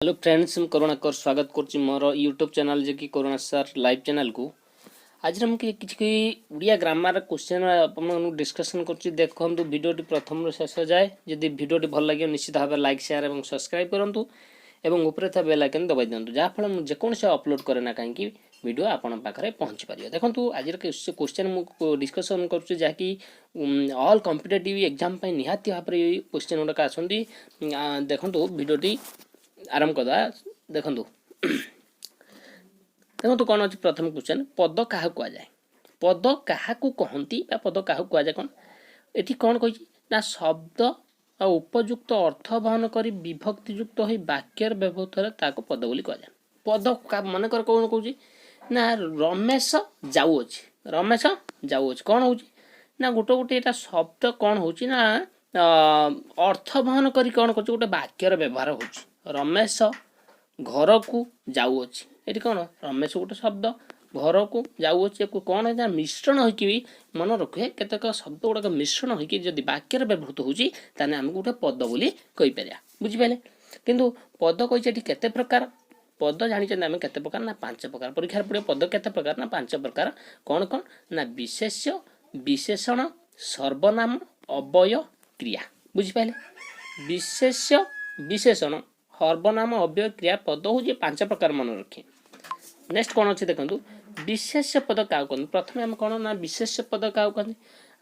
Hello friends, मैं करुणाकर स्वागत कर मोर यूट्यूब चैनल जे कि करुणा सर लाइव चैनल को। आज हम किसी उड़िया ग्रामर क्वेश्चन अपन डिस्कसन कर देखु भिडियोटी प्रथम शेष जाए। जदि भिडियोटी भल लगे निश्चित भाव लाइक शेयर और सब्सक्राइब करूँ और ऊपर था बेल आइकन दबाई दिंतु जहाँफल मुझे जेकोसी अपलोड करे ना कहीं वीडियो आपण पाखे पहुँची पार। देखो आज क्वेश्चन मुझे डिस्कसन करुँच जहाँकि ऑल कॉम्पिटिटिव एग्जाम निहाती भाव में क्वेश्चन गुड़ाक आसती। देखो भिडियोटी आरंभ करदा। देखो देखो कौन अच्छे प्रथम क्वेश्चन पद क्या कहुए पद क्या कहती पद क्या कहुए कौन ये कौन कही ना शब्द और उपयुक्त अर्थ बहन कर विभक्तियुक्त हो वाक्यर व्यवहृत है पद बोली कहुए। पद मन कर कौन कौन ना रमेश जाऊँच रमेश जाऊँच कौन हो ना गोटे गोटे यहाँ शब्द कौन हो अर्थ बहन कर कौन कर गोटे वाक्यर व्यवहार हो रमेश घर को जाऊँच ये कौन रमेश गोटे शब्द घर को जाऊँच कौन है मिश्रण होकर मन रखे केतक शब्द गुड़ाक मिश्रण होकर वाक्यर व्यवहृत होने आम गोटे पद बोली कहीपर बुझिपारे। किंतु पद कही केते प्रकार पद जानी आम केते प्रकार ना 5 प्रकार परीक्षा पड़े पद केते प्रकार ना 5 प्रकार कौन कौन ना विशेष्य विशेषण सर्वनाम अव्यय क्रिया बुझिपारे। विशेष्य विशेषण सर्वनाम अव्यय क्रिया पद हूँ 5 प्रकार मन रखी। नेक्स्ट कौन अच्छे देखो विशेष्य पद क्या कहते प्रथम आम कौन ना विशेष्य पद क्या कहते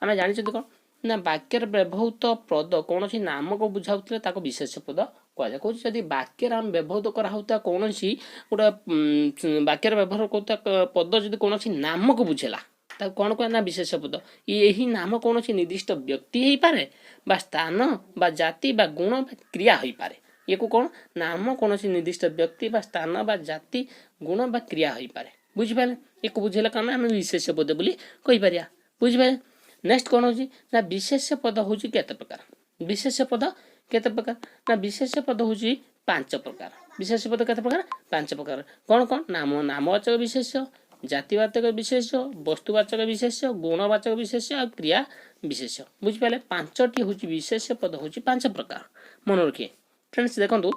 आम जानी कौन ना वाक्यर व्यवहृत पद कौन सी नाम को बुझाऊे विशेष्य पद कहुए। कौन जब वाक्यर आम व्यवहृत कराऊता कौन सी गोटे वाक्यर व्यवहार करता पद जब कौन सी नाम को बुझेला कौन कह ना विशेष्य पद। यही नाम कौन सी निर्दिष्ट व्यक्ति हो पारे बा स्थान बा जाति बा गुण बा क्रिया हो पारे। ये को कौन नाम कौन सी निर्दिष्ट व्यक्ति बा स्थान बा जाति गुण बा क्रिया हो पारे बुझिपारे। एक बुझेला कौन आम विशेष्य पद बोली कहीपर बुझिपारे। नेक्स्ट कौन होची ना विशेष्य पद होची केते प्रकार विशेष्य पद केते प्रकार ना विशेष्य पद होची 5 प्रकार। विशेष्य पद केते प्रकार 5 प्रकार कौन कौन नाम नामवाचक विशेष्य जातिवाचक विशेष्य वस्तुवाचक विशेष्य गुणवाचक विशेष्य और क्रिया विशेष्य बुझिपारे। 5टी होची विशेष्य पद होची 5 प्रकार मन रखिए फ्रेंड्स। देखो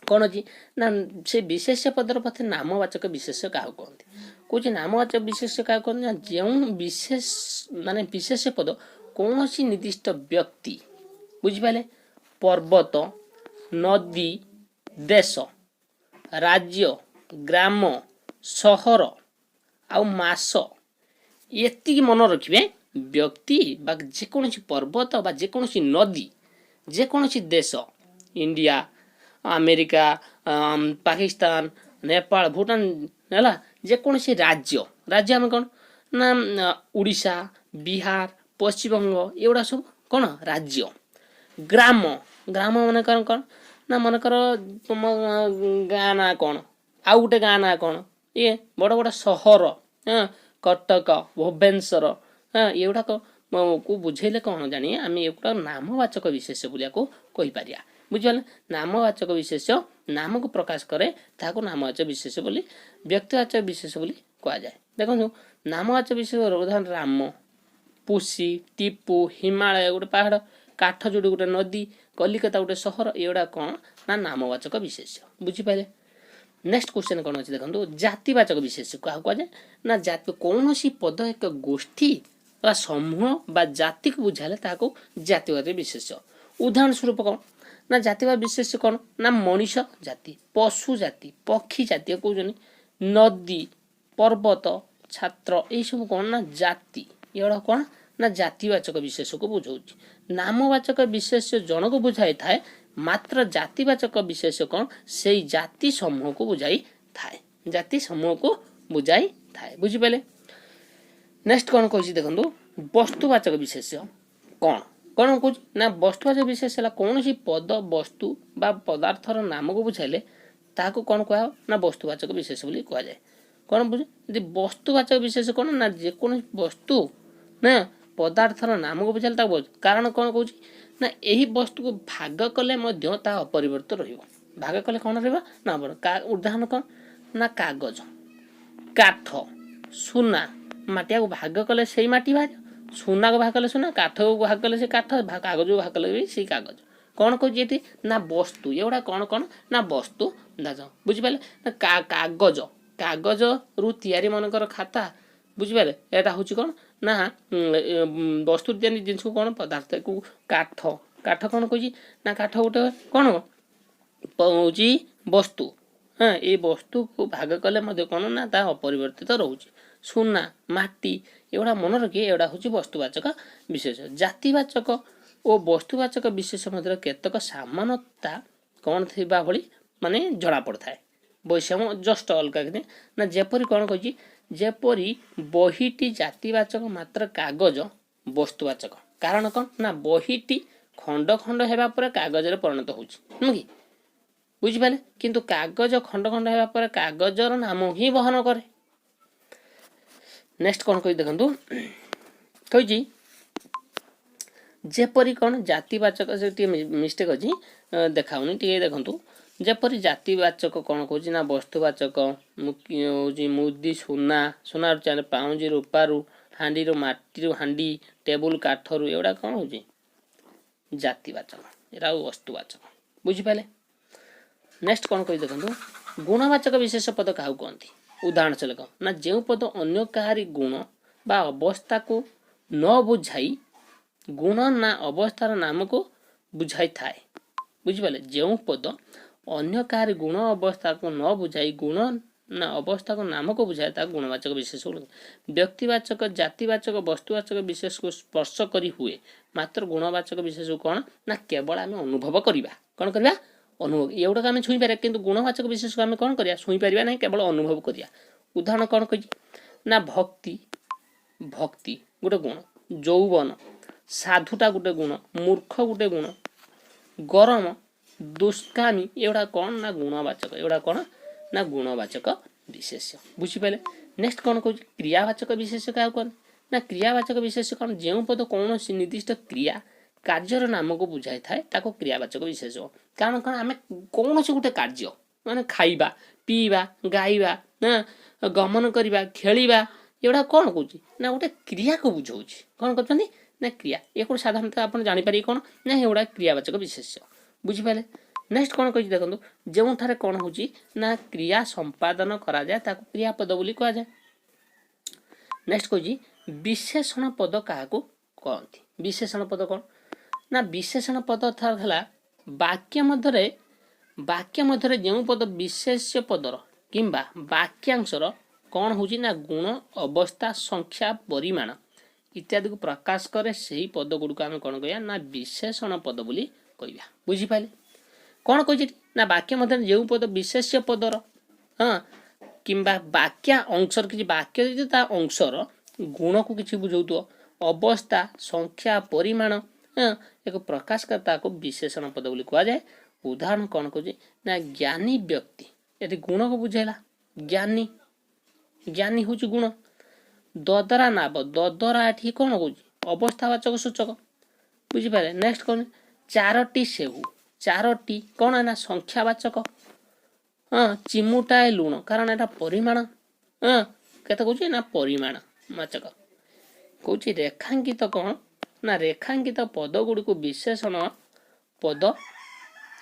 कौन अच्छी ना से विशेष्य पदर पथे नामवाचक विशेष्य क्या कहते कौन नामवाचक विशेष्य क्या कहते जो विशेष माने विशेष्य पद कौन सी निर्दिष्ट व्यक्ति बुझिपारे पर्वत नदी देश राज्य ग्राम सहर आ मास ये मन रखिए व्यक्ति बा जेकोसी पर्वत बा जेकोसी नदी जेकोसी देश इंडिया अमेरिका पाकिस्तान नेपाल भूटान है जेकोसी राज्य राज्य आम कौन ना उड़ीसा बिहार पश्चिमबंग एगुड़ा सब कौन राज्य। ग्राम ग्राम मन कर कौन ना मनकर तुम गाँ ना कौन आउ गोटे गाँ ना कौन ये बड़ बड़ सहर कटक भुवनेश्वर ये गुड़ाक को बुझेले कौन जानी आम एगुड़ा नामवाचक विशेष बोलिया कहीपर बुझे। नामवाचक विशेष नाम को प्रकाश करे ताको नामवाचक विशेष बोली व्यक्तिवाचक विशेष बोली कह जाए। देखो नामवाचक विशेष उदाहरण राम पुसी टीपू हिमालय गोटे पहाड़ काठ जोड़ी गोटे नदी कलिकता गोटे सहर एगुड़ा कौन ना नामवाचक विशेष बुझिपारे। नेक्स्ट क्वेश्चन कौन अच्छे देखो जातिवाचक विशेष क्या कहुए ना जाति कौन सी पद एक गोष्ठी बा समूह बा जाति को बुझाले ताको जातिवाचक विशेष। उदाहरण स्वरूप कौन ना जातिवाचक विशेष कौन ना मनीष जाति पशु जाति पक्षी जाति कौन नदी पर्वत छात्र ये सब कौन ना जाति ये कौन ना जातिवाचक विशेष को बुझाऊँ। नामवाचक विशेष जन को बुझाई थाए मात्र जातिवाचक विशेष कौन से जाति समूह को बुझाई थाए जाति समूह को बुझाई थाए बुझिपारे। नेक्स्ट कौन कही देखो वस्तुवाचक विशेष कौन कौन कह ना वस्तुवाचक विशेष है कौन सी पद वस्तु बा पदार्थर नाम को बुझाइले ताको कौन कह ना वस्तुवाचक विशेष बोली कह जाए। कौन बुझे यदि वस्तुवाचक विशेष कौन ना जेकोसी वस्तु ना पदार्थर नाम को बुझाइले कारण कौन कह ना यही वस्तु को भाग कले अपरिवर्त भाग कले कौन ना उदाहरण कौन ना कागज काठ सुना मटिया को भाग कले से माटी बाहर सुना को भाग कले सुना काठ को भाग कले से काठ कागज को भाग कले भी से कागज कौन कौन ना वस्तु एगुड़ा कौन कौन ना वस्तु दाज बुझिपारे ना कागज कागज रु तैयारी मनकर खाता बुझिपारे एटा हूँ कौन ना वस्तु तैयारी जिनस को कौन पदार्थ को काठ काठ कौन कह ना काठ गोटे कौन हूँ वस्तु हाँ ये वस्तु को भाग कले कौन ना ता अपरिवर्तित रोचे सुना माटी एगुड़ा मन रखिए एगुड़ा हूँ वस्तुवाचक विशेष जातिवाचक और वस्तुवाचक विशेष मध्य केतक सामानता कौन थी भाई माने जना पड़ता है वैषम्य जस्ट अलग ना जेपरी कौन कही जेपरी बहीटी जातिवाचक मात्र कागज वस्तुवाचक कारण कौन ना बहीटी खंड खंड होगा पर कागज परिणत होगी बुझिपारे किंतु कागज खंड खंड होगा पर कागजर नाम ही बहन करे। नेक्स्ट कौन कही देखु कही जेपरी कौन जातिवाचक से मिस्टेक अच्छी देखाऊनी टे देखु जेपरी जातिवाचक कौन कौन ना वस्तुवाचक मुदी सुना सुना चाहे पाउंजी रूपारू हांडी माटी हांडी टेबुल काठरू एगुड़ा कौन हो जातिवाचक एरा वस्तुवाचक बुझिपारे। नेक्स्ट कौन कही देखु गुणवाचक विशेष पद क्या कहती उदाहरण से लेख ना जो पद अन्य कहारी गुण बा अवस्था को न बुझाई गुण ना अवस्थार नाम को बुझाई थाए बुझिपारे जो पद अन्य कहारी गुण अवस्था को न बुझाई गुण ना अवस्था को नाम को बुझाए ता गुणवाचक विशेष व्यक्तिवाचक जातिवाचक वस्तुवाचक विशेष को स्पर्श करी हुए मात्र गुणवाचक विशेष को कौन ना केवल आम अनुभव करवा कौन करवा अनुभव एगुड़ा आम छुई पारे किंतु गुणवाचक विशेष को आम कौन करिया छुई पारिबा नहीं केवल अनुभव करिया। उदाहरण कौन कही ना भक्ति भक्ति गोटे गुण यौवन साधुटा गोटे गुण मूर्ख गोटे गुण गरम दुष्कामी एगुड़ा कौन ना गुणवाचक एगुड़ा कौन ना गुणवाचक विशेष बुझिपारे। नेक्स्ट कौन कह क्रियावाचक विशेष क्या कौन ना क्रियावाचक विशेष कौन जो पद कौन निर्दिष्ट क्रिया कार्यर नाम को बुझाई थाए ताको क्रियावाचक विशेष कारण कौन आम कौन गोटे कार्य माने खाइबा पीवा गाइबा ना गमन करवा खेलिबा एगुड़ा कौन कौच ना गोटे क्रिया को बुझाऊँ कौन कर ना क्रिया एक साधारणतः आप जापर कौन ना एगुड़ा क्रियावाचक विशेष बुझिपारे। नेक्स्ट कौन कही देखो जो ठारे कौन हो ना क्रिया संपादन करा जाए ताको क्रियापद बोली कहा जाए। नेक्स्ट कही विशेषण पद क्या कहती विशेषण पद कौन ना विशेषण पद अर्थात है वाक्य मध्य जो पद विशेष्य पदर किंबा वाक्यांशर कौन हो ना गुण अवस्था संख्या परिमाण इत्यादि को प्रकाश करे से पद गुड़क आम कौन कह ना विशेषण पद बोली कहवा बुझिपारे। कौन कही ना वाक्य मध्य जो पद विशेष्य पदर हाँ किंबा वाक्या अंशर किसी वाक्य अंशर गुण को किसी बुझाऊ अवस्था संख्या परिमाण एक प्रकाश करता को विशेषण पद बोली कह जाए। उदाहरण कौन कह ना ज्ञानी व्यक्ति ये गुण को बुझेला ज्ञानी ज्ञानी हूँ गुण ददरा नाव ददरा ये कौन कौच अवस्थावाचक सूचक बुझिपारे। नेक्स्ट कौन चारोटी सेहू चारोटी कौन है ना संख्यावाचक हाँ चिमुटाए लुण कारण एटा परिमाण हाँ केते कौच ना परिमाण वाचक कौच रेखांकित कौन ना रेखांकित पद गुड़िक विशेषण पद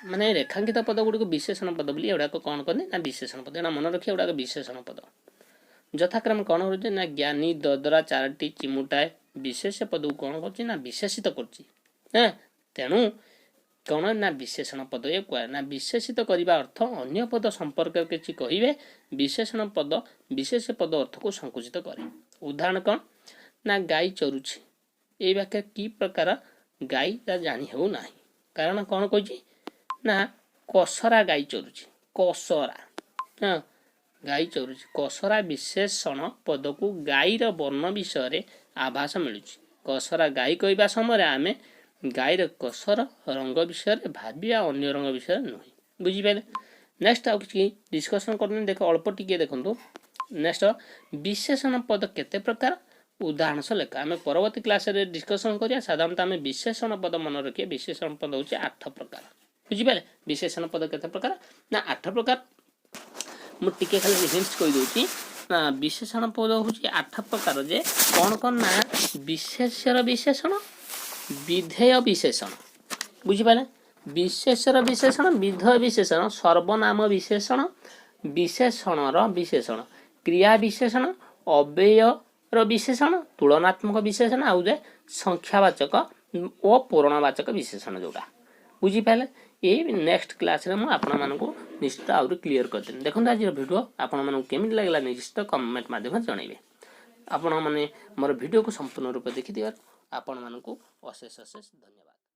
माने रेखांकित पद गुड़िक विशेषण पद बोली एगुड़ाक कौन करनी ना विशेषण पद मन रखिए एगुड़ाक विशेषण पद यथाक्रम कौन हो ना ज्ञानी ददरा चारोटी चिमुटाए विशेष पद को कौन कर ना विशेषित कर तेणु कौन ना विशेषण पद ये कह ना विशेषित करने अर्थ अन्य पद संपर्क किसी कहे विशेषण पद विशेष पद अर्थ को संकुचित करे। उदाहरण कौन ना गाई चरुछि ये वाक्य कि प्रकार गाई जानी हो ना कारण कौन कही ना कसरा गाई चरुछि कसरा हाँ गाई चरुछि कसरा विशेषण पद को गाईर वर्ण विषय आभास मिलूँ कसरा गाई कहवा समय आम गाईर कसर रंग विषय भाविया अन्य रंग विषय नुहे बुझिपारे। नेक्स्ट आउ कि डिस्कसन कर देख अल्प टिके देखो नेक्स्ट विशेषण पद केते प्रकार उदाहरण से लेखा आम परवर्ती क्लास रे डिस्कसन करिया साधारणतः आम विशेषण पद मन रखिए विशेषण पद होचे 8 प्रकार बुझिपारे। विशेषण पद केते प्रकार ना 8 प्रकार मु टिके खाली हिंट्स कहि दोची ना विशेषण पद होची 8 प्रकार जे कौन कौन ना विशेष्यर विशेषण विधेय विशेषण बुझिपारे विशेषर विशेषण विधेय विशेषण सर्वनाम विशेषण विशेषणर विशेषण क्रिया विशेषण अव्ययर विशेषण तुलनात्मक विशेषण आउ जाए संख्यावाचक और पूर्णवाचक विशेषण जोड़ा बुझीपारे ये नेक्स्ट क्लास रे आपण मानक निश्चित आउरी क्लीयर करदेन देखो आज वीडियो आपण मानक केमिति लागला निश्चित कमेंट माध्यम जनइबे आपण माने मोर वीडियो को संपूर्ण रूप देखि दिया आपण मानक अशेष अशेष धन्यवाद।